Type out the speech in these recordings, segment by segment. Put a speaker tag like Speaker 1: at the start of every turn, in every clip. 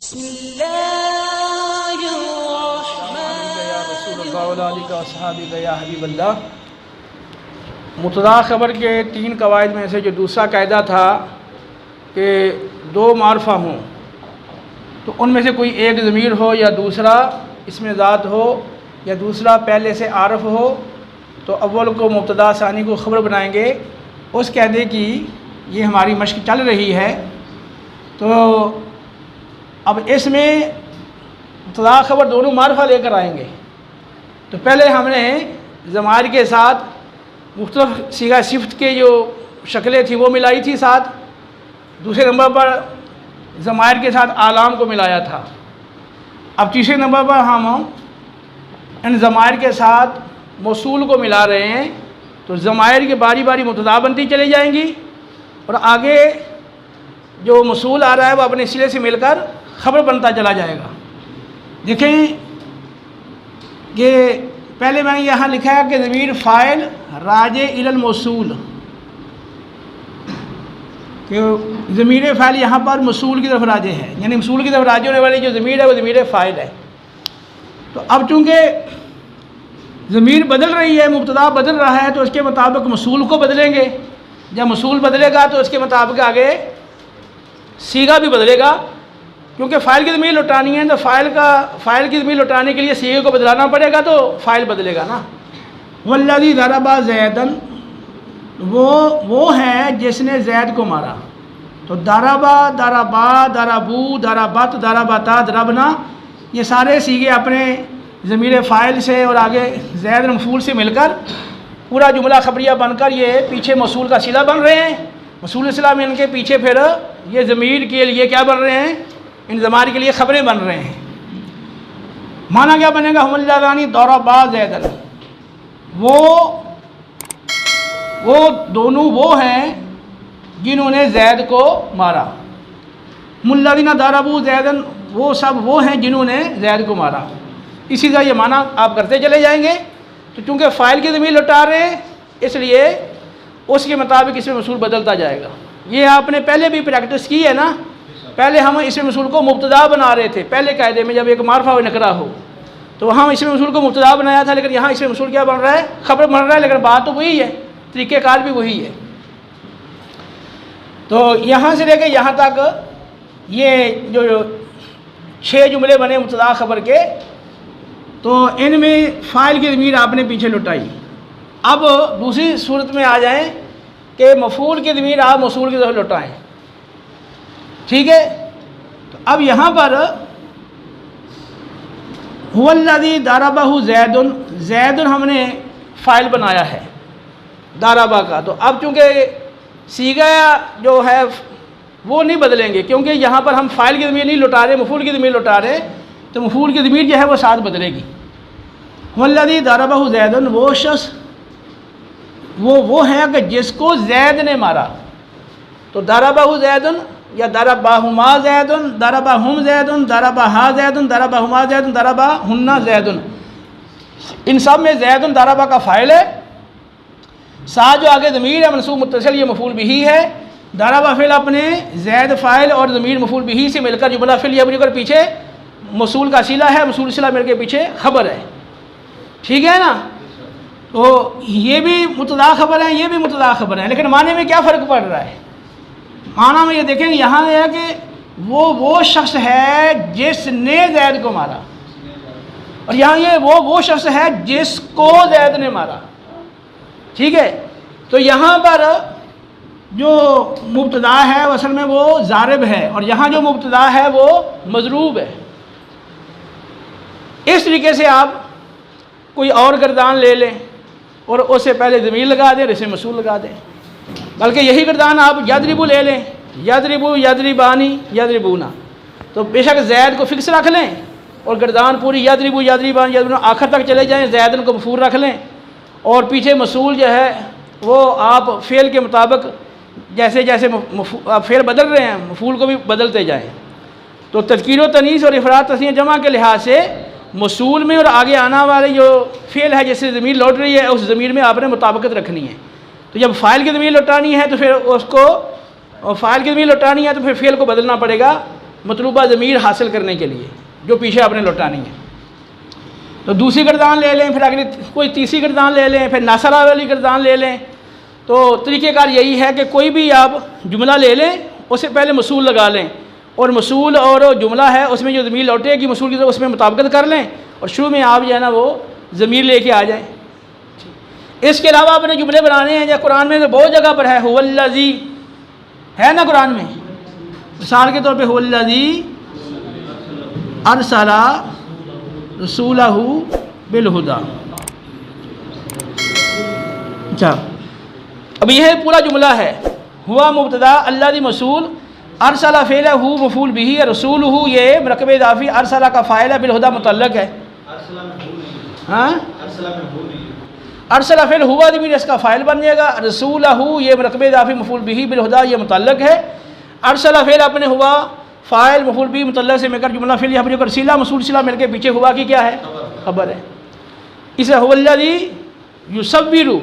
Speaker 1: मुब्तदा ख़बर के 3 कवायद में से जो दूसरा कायदा था कि 2 मारफा हों तो उनमें से कोई एक ज़मीर हो या दूसरा इसमें ज़ात हो या दूसरा पहले से आरफ़ हो तो अव्वल को मुब्तदा सानी को ख़बर बनाएंगे। उस कायदे की ये हमारी मश्क चल रही है। तो अब इसमें मुब्तदा ख़बर दोनों मारफा लेकर आएंगे। तो पहले हमने ज़माइर के साथ मुख्तलिफ़ सीगा सिफ़त के जो शक्लें थी वो मिलाई थी साथ। दूसरे नंबर पर ज़माइर के साथ आलाम को मिलाया था। अब तीसरे नंबर पर हम इन ज़माइर के साथ मौसूल को मिला रहे हैं। तो ज़माइर के बारी बारी मुब्तदा बनती चली जाएंगी और आगे जो मौसूल आ रहा है वो अपने सिले से मिलकर ख़बर बनता चला जाएगा। देखें कि पहले मैंने यहाँ लिखा है कि ज़मीर फ़ाइल राजे इलल मौसूल, कि ज़मीर फ़ाइल यहाँ पर मौसूल की तरफ राजे है, यानी मौसूल की तरफ राजे होने वाली जो ज़मीर है वो ज़मीर फ़ाइल है। तो अब चूँकि ज़मीर बदल रही है, मुब्तदा बदल रहा है, तो उसके मुताबिक मौसूल को बदलेंगे। जब मौसूल बदलेगा तो उसके मुताबिक आगे सीगा भी बदलेगा, क्योंकि फ़ाइल की ज़मीर लौटानी है। तो फ़ाइल की ज़मीर लौटाने के लिए सीगे को बदलाना पड़ेगा, तो फ़ाइल बदलेगा ना। वल्लज़ी ज़रबा ज़ैदन, वो है जिसने ज़ैद को मारा। तो दरबा, दरबा, दरबू, दरबत, दरबता, दरबना, ये सारे सीगे अपने ज़मीर फ़ाइल से और आगे ज़ैद मफ़ूल से मिलकर पूरा जुमला ख़बरिया बनकर ये पीछे मौसूल का सिला बन रहे हैं। मौसूल सिला में इनके पीछे फिर ये ज़मीर के लिए क्या बन रहे हैं, इन ज़माइर के लिए ख़बरें बन रहे हैं। माना क्या बनेगा, हुमुल्लाज़ानी दरबा ज़ैदन, वो दोनों वो हैं जिन्होंने ज़ैद को मारा। मुल्लाज़ीना दरबू ज़ैदन, वो सब वो हैं जिन्होंने ज़ैद को मारा। इसी का ये माना आप करते चले जाएंगे। तो चूँकि फ़ाइल की ज़मीर लौटा रहे हैं इसलिए उसके मुताबिक इसमें मौसूल बदलता जाएगा। ये आपने पहले भी प्रैक्टिस की है ना। पहले हम इसमें मौसूल को मुब्तदा बना रहे थे पहले कायदे में, जब एक मारफा व नकरा हो तो हम इसमें मौसूल को मुब्तदा बनाया था, लेकिन यहाँ इसमें मौसूल क्या बन रहा है, ख़बर बन रहा है, लेकिन बात तो वही है, तरीक़ेकार भी वही है। तो यहाँ से लेकर यहाँ तक ये जो 6 जुमले बने मुब्तदा ख़बर के, तो इनमें फ़ाइल की ज़मीर आपने पीछे लुटाई। अब दूसरी सूरत में आ जाएं कि मफ़ूल की ज़मीर आप मौसूल की तरफ लौटाएँ, ठीक है। तो अब यहाँ पर हुवल्लज़ी दरबहु ज़ैदुन, ज़ैदुन हमने फ़ाइल बनाया है दरबा का। तो अब चूँकि सीगा जो है वो नहीं बदलेंगे, क्योंकि यहाँ पर हम फ़ाइल की ज़मीर नहीं लौटा रहे, मफ़ूल की ज़मीर लौटा रहे, तो मफ़ूल की ज़मीर जो है वो साथ बदलेगी। हुवल्लज़ी दरबहु ज़ैदुन, वो शख्स वो है कि जिसको ज़ैद ने मारा। तो दरबहु ज़ैदुन या दरबाहुमा ज़ैदुन, दरबाहुम ज़ैदुन, दरबाहा ज़ैदुन, दरबाहुमा ज़ैदुन, दरबाहुन्ना ज़ैदुन, इन सब में ज़ैदुन दरबा का फ़ाइल है। साथ जो आगे ज़मीर है मनसूब मुत्तसिल, ये मफ़ूल बिही है। दरबा फ़िल अपने ज़ैद फ़ाइल और ज़मीर मफ़ूल बिही से मिलकर जुमला फ़िल यह बनकर पीछे मौसूल का सिला है, मौसूल सिला मिलकर पीछे ख़बर है, ठीक है ना। तो ये भी मुब्तदा ख़बर है, ये भी मुब्तदा ख़बर है, लेकिन माने में क्या फ़र्क पड़ रहा है। माना में ये देखेंगे यहाँ है कि वो शख्स है जिसने ज़ैद को मारा, और यहाँ ये वो शख्स है जिसको ज़ैद ने मारा, ठीक है। तो यहाँ पर जो मुब्तदा है असल में वो ज़ारिब है, और यहाँ जो मुब्तदा है वो मज़रूब है। इस तरीके से आप कोई और गर्दान ले लें और उससे पहले ज़मीर लगा दें, इसमें मौसूल लगा दें। बल्कि यही गर्दान आप यदरिबु ले लें, यदरिबु, यदरिबानी, यदरिबूना, तो बेशक ज़ैद को फ़िक्स रख लें और गर्दान पूरी यदरिबु, यदरिबान, यदरिबूना आखिर तक चले जाएँ, ज़ैदन को मफ़ूल रख लें, और पीछे मौसूल जो है वो आप फ़ेल के मुताबिक जैसे जैसे आप फ़ेल बदल रहे हैं मफ़ूल को भी बदलते जाएँ। तो तज़कीर व तनीस और इफ़राद तस्नीया जमा के लिहाज से मौसूल में और आगे आना वाली जो फ़ेल है जैसे ज़मीर लौट रही है उस ज़मीर में आपने मुताबिकत रखनी है। तो जब फ़ाइल की ज़मीर लौटानी है तो फिर उसको, और फ़ाइल की ज़मीर लौटानी है तो फिर फ़ेल को बदलना पड़ेगा मतलूबा ज़मीर हासिल करने के लिए जो पीछे आपने लौटानी है। तो दूसरी गर्दान ले लें, फिर अगली कोई तीसरी गर्दान ले लें, फिर नासरा वाली गर्दान ले लें। तो तरीक़ेकार यही है कि कोई भी आप जुमला ले लें, उससे पहले मसूल लगा लें, और मसूल और जुमला है उसमें जो ज़मीर लौटेगी मसूल की तरफ उसमें मुताबिकत कर लें, और शुरू में आप जो है ना वो ज़मीर लेके आ जाएं। इसके अलावा आपने जुमले बनाने हैं, या कुरान में तो बहुत जगह पर है, हुवल्लज़ी है ना कुरान में, मिसाल के तौर पे हुवल्लज़ी अरसला रसूलहू बिलहुदा। अच्छा, अब यह पूरा जुमला है, हुआ मुब्तदा अल्लाज़ी मसूल, अरसला फ़ेल हु मफ़ूल बिही, रसूलहू ये मरकब इज़ाफ़ी, अरसला का फ़ाइल है, बिलहुदा मुतल्लक़ है। हाँ, अरसला फ़ेल हुआ ज़मीर इसका फ़ाइल बन जाएगा, रसूलहू ये मरकब इज़ाफ़ी मफ़ूल बिही, बिलहुदा ये मुतल्लक़ है। अरसला फ़ेल अपने हुआ फ़ाइल मफ़ूल बिही मुतल्लक़ से मिलकर जुमला फ़िल यहाँ पर जो सिला मसूल सिला मिलकर पीछे हुआ की क्या है, खबर है। इसे हुवल्लज़ी युसव्विरु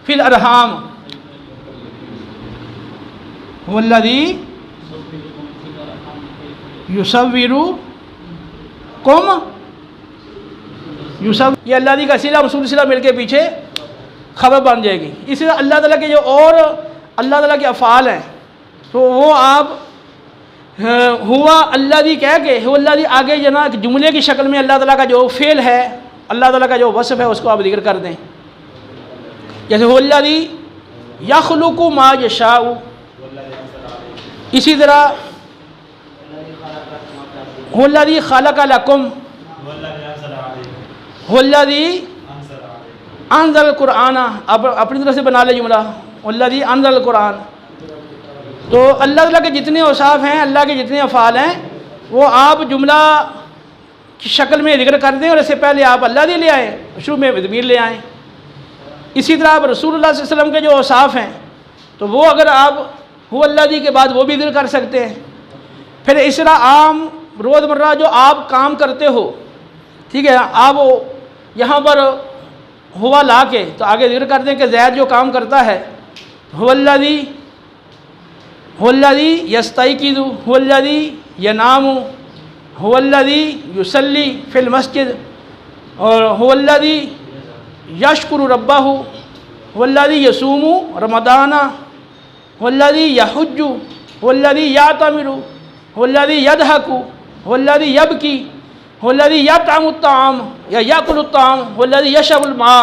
Speaker 1: फ़िल अरहाम, हुवल्लज़ी युसव्विरु कुम यूसफ, ये अल्लाह दी का सिला मसूल सिला मिलके पीछे खबर बन जाएगी। इससे अल्लाह ताला के जो और अल्लाह ताला के अफ़ाल हैं तो वो आप हुआ अल्लाह दी कह के हुवल्लाह दी आगे जना जुमले की शक्ल में अल्लाह ताला का जो फ़ेल है, अल्लाह ताला का जो वस्फ़ है उसको आप जिक्र कर दें। जैसे हुवल्लाह दी यख़्लुक़ु मा यशाउ, इसी तरह हुवल्लाह दी ख़लक़ लकुम, हुवल्लज़ी अनज़ल कुरान, आप अपनी तरफ से बना ले जुमला, हुवल्लज़ी अनज़ल कुरान। तो अल्लाह ताला के जितने औसाफ़ हैं, अल्लाह के जितने अफ़ाल हैं, वो आप जुमला की शक्ल में जिक्र कर दें, और इससे पहले आप अल्लाह दी ले आएँ, शुरू में ज़मीर ले आएँ। इसी तरह आप रसूलुल्लाह सल्लल्लाहु अलैहि वसल्लम के जो औसाफ़ हैं तो वो अगर आप हुवल्लज़ी के बाद वो भी जिक्र कर सकते हैं। फिर इस तरह आम रोज़मर्रा जो आप काम करते हो, ठीक है, आप यहाँ पर हुआ ला के तो आगे जिक्र कर दें कि ज़ैद जो काम करता है, हुवल्लज़ी हुवल्लज़ी यस्तयक़िज़ु, हुवल्लज़ी यनामु, हुवल्लज़ी युसल्ली फ़िल मस्जिद, और हुवल्लज़ी यशकुरु रब्बहु, हुवल्लज़ी यसूमु रमदाना, हुवल्लज़ी यहुज्जु, हुवल्लज़ी यातमिरु, हुवल्लज़ी यदहकु, हुवल्लज़ी यबकी, हुवल्लज़ी यतअमुत्ताम या याकुलुत्ताम, हुवल्लज़ी यशरबुल मा।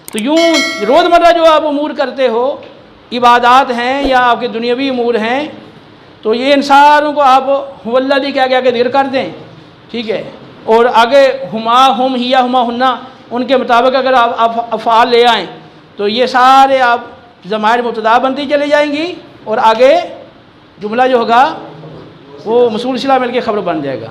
Speaker 1: तो यूँ रोज़मर्रा जो आप उमूर करते हो, इबादात हैं या आपके दुनियावी उमूर हैं, तो ये इन सारों को आप हुवल्लज़ी के आगे जिक्र कर दें, ठीक है। और आगे हुमा हुम हिया हुमा हुन्ना उनके मुताबिक अगर आप अफ़ाल ले आएँ तो ये सारे आप ज़माइर मुब्तदा बनती चली जाएंगी, और आगे जुमला जो होगा वो मसूल सिला मिल के ख़बर बन जाएगा।